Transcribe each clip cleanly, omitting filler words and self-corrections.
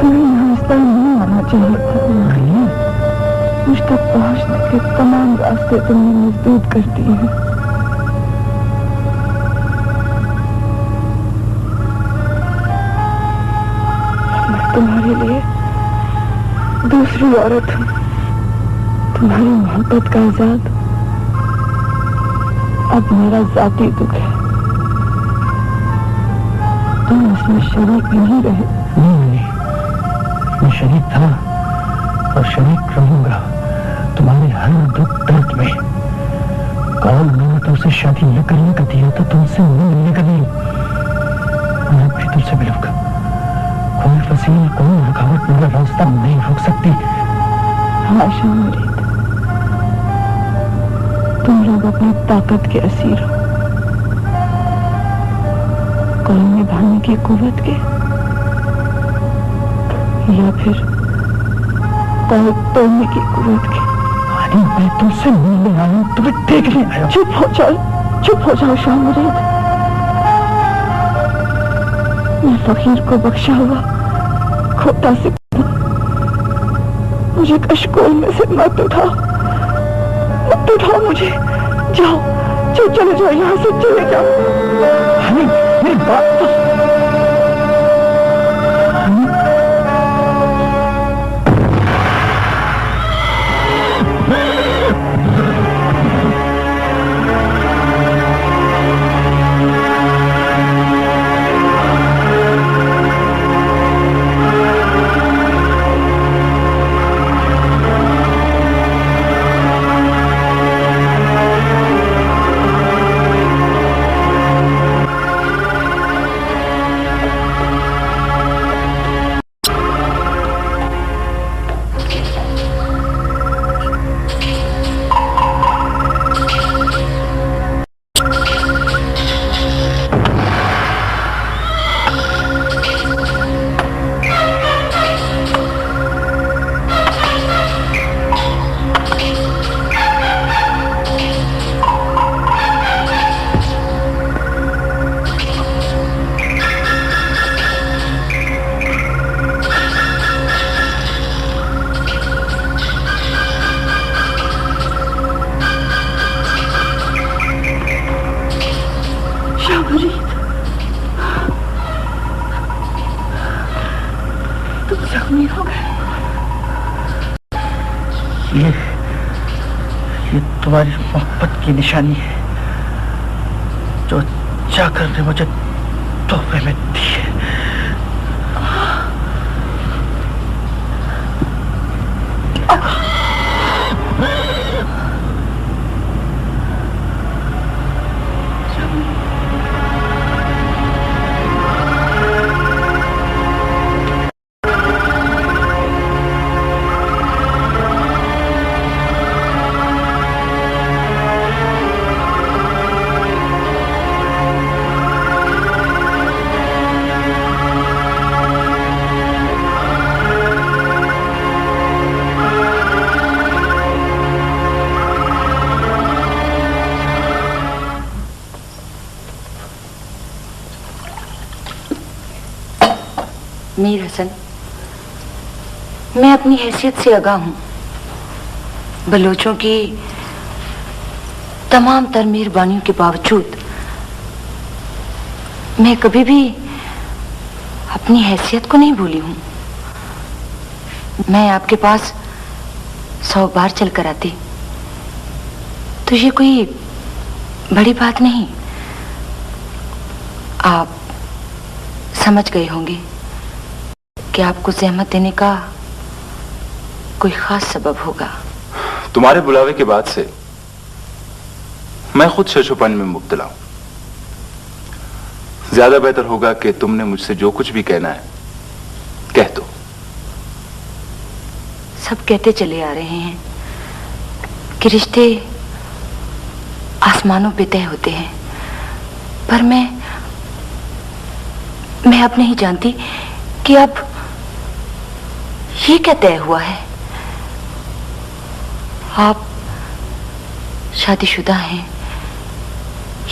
तुम्हें यहाँ इस तरह नहीं आना चाहिए था। नहीं, मुझ तक पहुँचने के तमाम रास्ते तुमने मजबूत कर दिए हैं। मैं तुम्हारे लिए दूसरी औरत हूँ, तुम्हारी मोहब्बत का आजाद अब मेरा जाती दुख है। तुम इसमें शरीक नहीं रहे। नहीं, मैं शरीक था और शरीक रहूंगा तुम्हारे हर दुख दर्द में। कौन मैंने तुमसे शादी न करने का दिया तो तुमसे न मिलने का नहीं। मैं भी तुमसे मिलूंगा। कोई वसील, कोई रुकावट मेरा रास्ता नहीं रोक सकती। हाँ शामिल, तुम लोग अपनी ताकत के असीर हो, कौन निभाने की कुव्वत के, या फिर कौन तोड़ने की कुव्वत के। अरे मैं तुमसे मिलने आया हूं, तुम्हें देखने आया। चुप हो जाओ शाह मुरीद। मैं फकीर को बख्शा हुआ खोटा से मुझे कशकोल में से मत उठाओ मुझे। जाओ, चले जाओ, यहाँ से चले जाओ। हमें मेरी बात तो ये तुम्हारी मोहब्बत की निशानी है जो जाकर ने मुझे तोहफे में दी है। मीर हसन, मैं अपनी हैसियत से आगाह हूं। बलोचों की तमाम तर मेहरबानियों के बावजूद मैं कभी भी अपनी हैसियत को नहीं भूली हूं। मैं आपके पास 100 बार चल कर आती तो ये कोई बड़ी बात नहीं। आप समझ गए होंगे कि आपको ज़हमत देने का कोई खास सबब होगा। तुम्हारे बुलावे के बाद से मैं खुद शशोपन में मुब्तला हूं। ज्यादा बेहतर होगा कि तुमने मुझसे जो कुछ भी कहना है कह दो। सब कहते चले आ रहे हैं कि रिश्ते आसमानों पे तय होते हैं, पर मैं अब नहीं जानती कि अब ये क्या तय हुआ है। आप शादीशुदा हैं,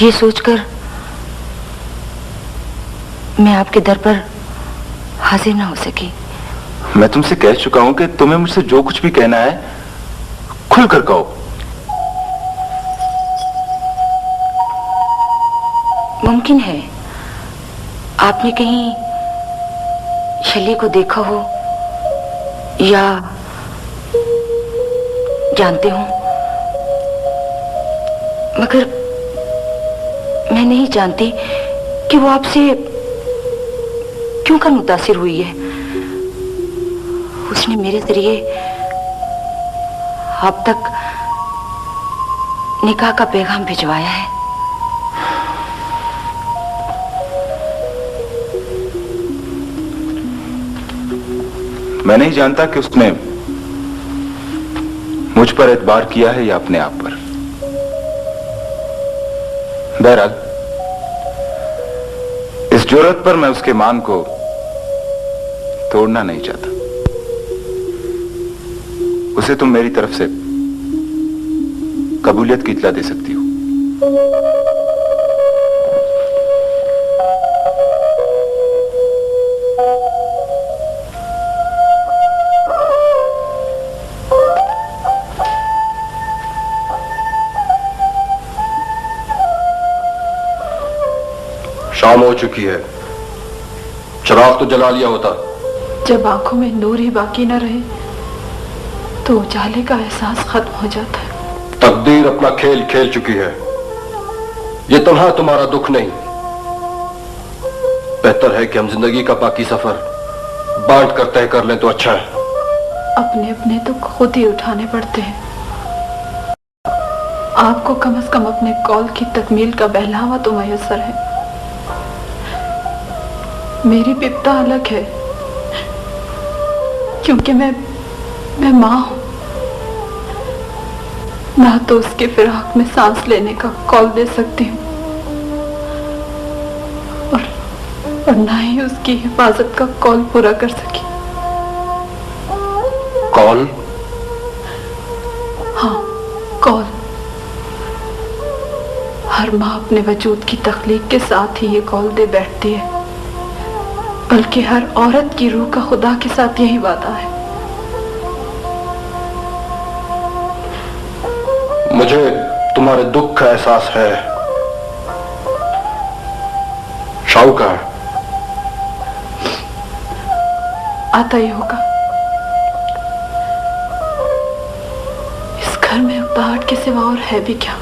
ये सोचकर मैं आपके दर पर हाजिर ना हो सकी। मैं तुमसे कह चुका हूं कि तुम्हें मुझसे जो कुछ भी कहना है खुलकर कहो। मुमकिन है आपने कहीं शली को देखा हो या जानते हो, मगर मैं नहीं जानती कि वो आपसे क्यों कर मुतासिर हुई है। उसने मेरे जरिए आप तक निकाह का पैगाम भिजवाया है। मैं नहीं जानता कि उसने मुझ पर एतबार किया है या अपने आप पर। बहरहाल इस जुर्रत पर मैं उसके मान को तोड़ना नहीं चाहता। उसे तुम मेरी तरफ से कबूलियत की इत्तला दे सकती हो। शाम हो चुकी है, चिराग तो जला लिया होता। जब आंखों में नूर ही बाकी न रहे तो उजाले का एहसास खत्म हो जाता है। तकदीर अपना खेल खेल चुकी है। ये तन्हा तुम्हारा दुख नहीं। बेहतर है कि हम जिंदगी का बाकी सफर बांट कर तय कर लें तो अच्छा है। अपने अपने दुख खुद ही उठाने पड़ते हैं। आपको कम से कम अपने कॉल की तकमील का बहलावा तो मयसर है। मेरी बिपता अलग है, क्योंकि मैं मां हूं। ना तो उसके फिराक में सांस लेने का कॉल दे सकती हूँ और ना ही उसकी हिफाजत का कॉल पूरा कर सकी। कॉल? हाँ, कॉल। हर माँ अपने वजूद की तख्लीक के साथ ही ये कॉल दे बैठती है, बल्कि हर औरत की रूह का खुदा के साथ यही वादा है। मुझे तुम्हारे दुख का एहसास है। शाहू का है? आता ही होगा। इस घर में उकताहट के सिवा और है भी क्या?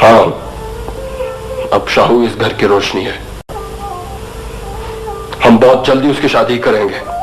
हाँ, अब शाहू इस घर की रोशनी है। हम बहुत जल्दी उसकी शादी करेंगे।